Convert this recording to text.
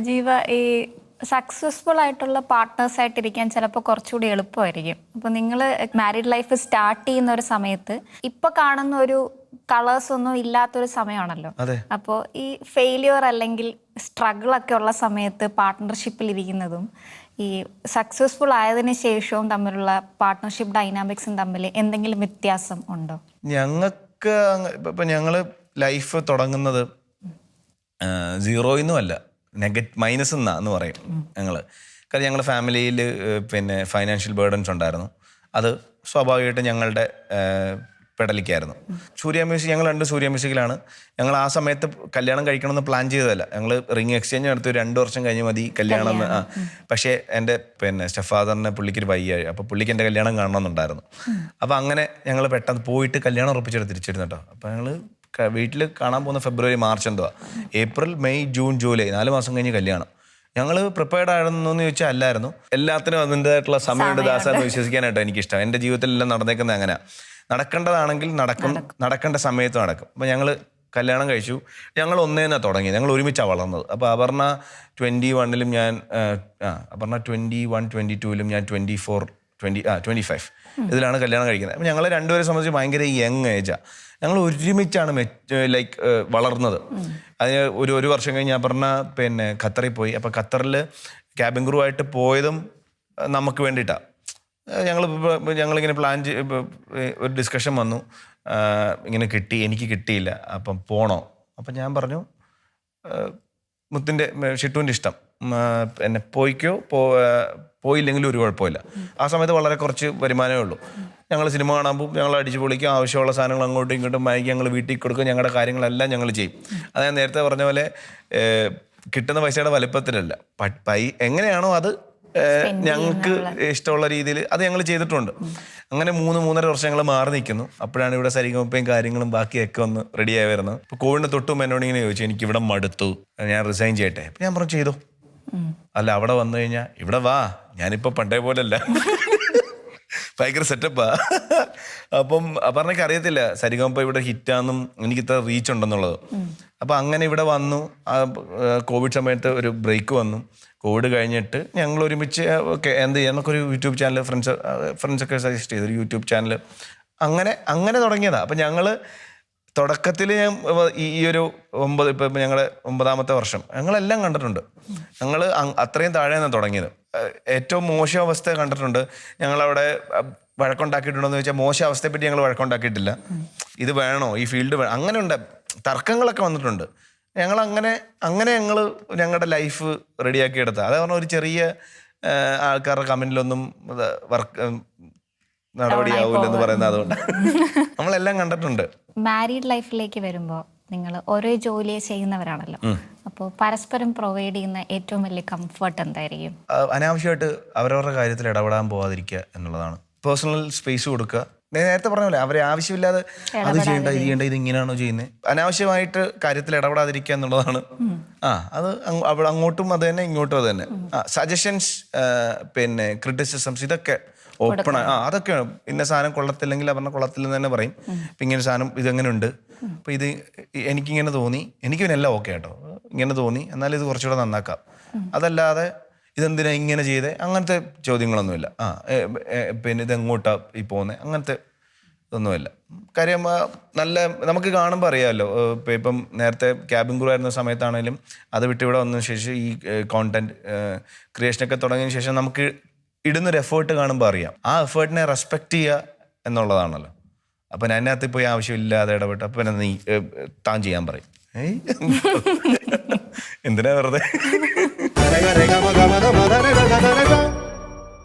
ജീവ ഈ സക്സസ്ഫുൾ ആയിട്ടുള്ള പാർട്ട്നേഴ്സ് ആയിട്ടിരിക്കാൻ ചിലപ്പോൾ കുറച്ചുകൂടി എളുപ്പമായിരിക്കും. അപ്പോൾ നിങ്ങൾ മാരീഡ് ലൈഫ് സ്റ്റാർട്ട് ചെയ്യുന്ന ഒരു സമയത്ത് ഇപ്പൊ കാണുന്ന ഒരു കളേഴ്സ് ഒന്നും ഇല്ലാത്തൊരു സമയമാണല്ലോ. അപ്പോൾ ഈ ഫെയിലിയർ അല്ലെങ്കിൽ സ്ട്രഗിൾ ഒക്കെ ഉള്ള സമയത്ത് പാർട്ട്ണർഷിപ്പിൽ ഇരിക്കുന്നതും ഈ സക്സസ്ഫുൾ ആയതിനു ശേഷവും തമ്മിലുള്ള പാർട്ട്ണർഷിപ്പ് ഡൈനാമിക്സും തമ്മിൽ എന്തെങ്കിലും വ്യത്യാസം ഉണ്ടോ? ഞങ്ങൾക്ക് ഇപ്പം ഞങ്ങൾ ലൈഫ് തുടങ്ങുന്നത് സീറോയിന്നും അല്ല, മൈനസ് എന്ന് പറയും ഞങ്ങൾ. കാരണം ഞങ്ങളുടെ ഫാമിലിയിൽ പിന്നെ ഫൈനാൻഷ്യൽ ബേർഡൻസ് ഉണ്ടായിരുന്നു. അത് സ്വാഭാവികമായിട്ട് ഞങ്ങളുടെ പെടലിക്കായിരുന്നു. സൂര്യ മ്യൂസിക്, ഞങ്ങൾ രണ്ട് സൂര്യ മ്യൂസിക്കിലാണ്. ഞങ്ങൾ ആ സമയത്ത് കല്യാണം കഴിക്കണമെന്ന് പ്ലാൻ ചെയ്തതല്ല. ഞങ്ങൾ റിംഗ് എക്സ്ചേഞ്ച് നടത്തി 2 വർഷം കഴിഞ്ഞ് മതി കല്യാണം എന്ന്. പക്ഷേ എൻ്റെ പിന്നെ സ്റ്റെപ്പ് ഫാദറിനെ പുള്ളിക്കൊരു വയ്യായി, അപ്പോൾ പുള്ളിക്ക് എൻ്റെ കല്യാണം കാണണമെന്നുണ്ടായിരുന്നു. അപ്പോൾ അങ്ങനെ ഞങ്ങൾ പെട്ടെന്ന് പോയിട്ട് കല്യാണം ഉറപ്പിച്ചിട്ട് തിരിച്ചിരുന്നു കേട്ടോ. അപ്പോൾ ഞങ്ങൾ വീട്ടിൽ കാണാൻ പോകുന്ന ഫെബ്രുവരി മാർച്ച് എന്തുവാ, ഏപ്രിൽ മെയ് ജൂൺ ജൂലൈ 4 മാസം കഴിഞ്ഞ് കല്യാണം. ഞങ്ങൾ പ്രിപ്പയർഡ് ആയിരുന്നു എന്ന് ചോദിച്ചാൽ അല്ലായിരുന്നു. എല്ലാത്തിനും അതിൻ്റെതായിട്ടുള്ള സമയമുണ്ട് ദാസാന്ന് വിശ്വസിക്കാനായിട്ടോ എനിക്കിഷ്ടം. എൻ്റെ ജീവിതത്തിലെല്ലാം നടന്നേക്കുന്നത് അങ്ങനെ. നടക്കേണ്ടതാണെങ്കിൽ നടക്കേണ്ട സമയത്ത് നടക്കും. അപ്പോൾ ഞങ്ങൾ കല്യാണം കഴിച്ചു. ഞങ്ങൾ ഒന്നേന്നാണ് തുടങ്ങിയത്. ഞങ്ങൾ ഒരുമിച്ചാണ് വളർന്നത്. അപ്പോൾ അപർണ 21-ലും ഞാൻ അപർണ 21, 22-ലും ഞാൻ 24, 25 ഇതിലാണ് കല്യാണം കഴിക്കുന്നത്. അപ്പോൾ ഞങ്ങൾ രണ്ടുപേരെ സംബന്ധിച്ച് ഭയങ്കര യങ് ഏജാണ്. ഞങ്ങൾ ഒരുമിച്ചാണ് വളർന്നത്. അതിന് ഒരു വർഷം കഴിഞ്ഞ് അപർണ പിന്നെ ഖത്തറിൽ പോയി. അപ്പോൾ ഖത്തറിൽ ക്യാബിൻ ക്രൂ ആയിട്ട് പോയതും നമുക്ക് വേണ്ടിയിട്ടാണ്. ഞങ്ങളിങ്ങനെ പ്ലാൻ ഒരു ഡിസ്കഷൻ വന്നു, ഇങ്ങനെ എനിക്ക് കിട്ടിയില്ല, അപ്പം പോണോ? അപ്പം ഞാൻ പറഞ്ഞു ഷിട്ടുവിൻ്റെ ഇഷ്ടം, എന്നെ പോയിക്കോ, പോയില്ലെങ്കിലും ഒരു കുഴപ്പമില്ല. ആ സമയത്ത് വളരെ കുറച്ച് വരുമാനമേ ഉള്ളൂ. ഞങ്ങൾ സിനിമ കാണാൻ പോകും, ഞങ്ങൾ അടിച്ചു പൊളിക്കും, ആവശ്യമുള്ള സാധനങ്ങൾ അങ്ങോട്ടും ഇങ്ങോട്ടും വാങ്ങിക്കും, ഞങ്ങൾ വീട്ടിൽ കൊടുക്കും, ഞങ്ങളുടെ കാര്യങ്ങളെല്ലാം ഞങ്ങൾ ചെയ്യും. അത് ഞാൻ നേരത്തെ പറഞ്ഞ പോലെ കിട്ടുന്ന പൈസയുടെ വലിപ്പത്തിലല്ല, എങ്ങനെയാണോ അത് ഞങ്ങൾക്ക് ഇഷ്ടമുള്ള രീതിയിൽ അത് ഞങ്ങൾ ചെയ്തിട്ടുണ്ട്. അങ്ങനെ 3-3.5 വർഷം ഞങ്ങൾ മാറി നിൽക്കുന്നു. അപ്പോഴാണ് ഇവിടെ സരിഗമപ്പയും കാര്യങ്ങളും ബാക്കിയൊക്കെ ഒന്ന് റെഡിയായി വരുന്നത്. ഇപ്പോൾ കോവിഡിന് തൊട്ടും എന്നോട് ഇങ്ങനെ ചോദിച്ചു, എനിക്കിവിടെ മടുത്തു, ഞാൻ റിസൈൻ ചെയ്യട്ടെ? അപ്പം ഞാൻ പറഞ്ഞു ചെയ്തോ. അല്ല, അവിടെ വന്നു കഴിഞ്ഞാൽ ഇവിടെ വാ, ഞാനിപ്പോൾ പണ്ടേ പോലല്ല, ഭയങ്കര സെറ്റപ്പാ. അപ്പം പറഞ്ഞൊക്കെ അറിയത്തില്ല സരിഗമപ്പ ഇവിടെ ഹിറ്റാന്നും എനിക്ക് ഇത്ര റീച്ച് ഉണ്ടെന്നുള്ളത്. അപ്പം അങ്ങനെ ഇവിടെ വന്നു. കോവിഡ് സമയത്ത് ഒരു ബ്രേക്ക് വന്നു. കോവിഡ് കഴിഞ്ഞിട്ട് ഞങ്ങൾ ഒരുമിച്ച് എന്ത് ചെയ്യാം എന്നൊക്കെ ഒരു യൂട്യൂബ് ചാനൽ ഫ്രണ്ട്സൊക്കെ സജസ്റ്റ് ചെയ്തു, ഒരു യൂട്യൂബ് ചാനൽ. അങ്ങനെ തുടങ്ങിയതാണ്. അപ്പം ഞങ്ങൾ തുടക്കത്തിൽ ഈ ഒരു 9, ഇപ്പം ഞങ്ങളുടെ 9ാമത്തെ വർഷം ഞങ്ങളെല്ലാം കണ്ടിട്ടുണ്ട്. ഞങ്ങൾ അത്രയും താഴെയാണ് തുടങ്ങിയത്. ഏറ്റവും മോശം അവസ്ഥ കണ്ടിട്ടുണ്ട്. ഞങ്ങളവിടെ വഴക്കുണ്ടാക്കിയിട്ടുണ്ടോ എന്ന് ചോദിച്ചാൽ മോശം അവസ്ഥയെപ്പറ്റി ഞങ്ങൾ വഴക്കുണ്ടാക്കിയിട്ടില്ല. ഇത് വേണോ, ഈ ഫീൽഡ് അങ്ങനെ ഉണ്ട്, തർക്കങ്ങളൊക്കെ വന്നിട്ടുണ്ട്. ഞങ്ങൾ ഞങ്ങളുടെ ലൈഫ് റെഡിയാക്കി എടുത്ത. അത് പറഞ്ഞാൽ ഒരു ചെറിയ ആൾക്കാരുടെ കമൻറ്റിലൊന്നും നടപടിയാവില്ലെന്ന് പറയുന്നത് അതുകൊണ്ട് നമ്മളെല്ലാം കണ്ടിട്ടുണ്ട്. മാരീഡ് ലൈഫിലേക്ക് വരുമ്പോൾ നിങ്ങൾ ഓരോ ജോലി ചെയ്യുന്നവരാണല്ലോ. അപ്പോൾ പരസ്പരം പ്രൊവൈഡ് ചെയ്യുന്ന ഏറ്റവും വലിയ കംഫർട്ട് എന്തായിരിക്കും? അനാവശ്യമായിട്ട് അവരവരുടെ കാര്യത്തിൽ ഇടപെടാൻ പോകാതിരിക്കുക എന്നുള്ളതാണ്. പേഴ്സണൽ സ്പേസ് കൊടുക്കുക. നേരത്തെ പറഞ്ഞ പോലെ അവരെ ആവശ്യമില്ലാതെ അത് ചെയ്യേണ്ട, ഇത് ചെയ്യേണ്ട, ഇത് ഇങ്ങനെയാണോ ചെയ്യുന്നത്, അനാവശ്യമായിട്ട് കാര്യത്തിൽ ഇടപെടാതിരിക്കുക എന്നുള്ളതാണ്. അത് അവിടെ അങ്ങോട്ടും അത് തന്നെ, ഇങ്ങോട്ടും അത് തന്നെ. സജഷൻസ്, പിന്നെ ക്രിറ്റിസിസംസ്, ഇതൊക്കെ ഓപ്പൺ. അതൊക്കെ ഇന്ന സാധനം കൊള്ളത്തില്ലെങ്കിൽ പറഞ്ഞ കൊള്ളത്തില്ലെന്ന് തന്നെ പറയും. ഇപ്പം ഇങ്ങനെ സാധനം ഇതെങ്ങനെ ഉണ്ട്, അപ്പം ഇത് എനിക്കിങ്ങനെ തോന്നി, എനിക്ക് പിന്നെല്ലാം ഓക്കെ കേട്ടോ, ഇങ്ങനെ തോന്നി, എന്നാലും ഇത് കുറച്ചുകൂടെ നന്നാക്കാം. അതല്ലാതെ ഇതെന്തിനാ ഇങ്ങനെ ചെയ്തേ, അങ്ങനത്തെ ചോദ്യങ്ങളൊന്നുമില്ല. പിന്നെ ഇതെങ്ങോട്ടാണ് ഈ പോകുന്നത്, അങ്ങനത്തെ ഇതൊന്നുമില്ല. കാര്യം നല്ല നമുക്ക് കാണുമ്പോൾ അറിയാമല്ലോ. ഇപ്പം നേരത്തെ ക്യാബിൻ ക്രൂ ആയിരുന്ന സമയത്താണെങ്കിലും അത് വിട്ട് ഇവിടെ വന്നതിന് ശേഷം ഈ കോണ്ടന്റ് ക്രിയേഷനൊക്കെ തുടങ്ങിയതിന് ശേഷം നമുക്ക് ഇടുന്നൊരു എഫേർട്ട് കാണുമ്പോൾ അറിയാം. ആ എഫേർട്ടിനെ റെസ്പെക്റ്റ് ചെയ്യുക എന്നുള്ളതാണല്ലോ. അപ്പം ഞാൻ അതിനകത്ത് പോയി ആവശ്യമില്ലാതെ ഇടപെട്ട് അപ്പം പിന്നെ നീ താൻ ചെയ്യാൻ പറയും. എന്തിനാ വെറുതെ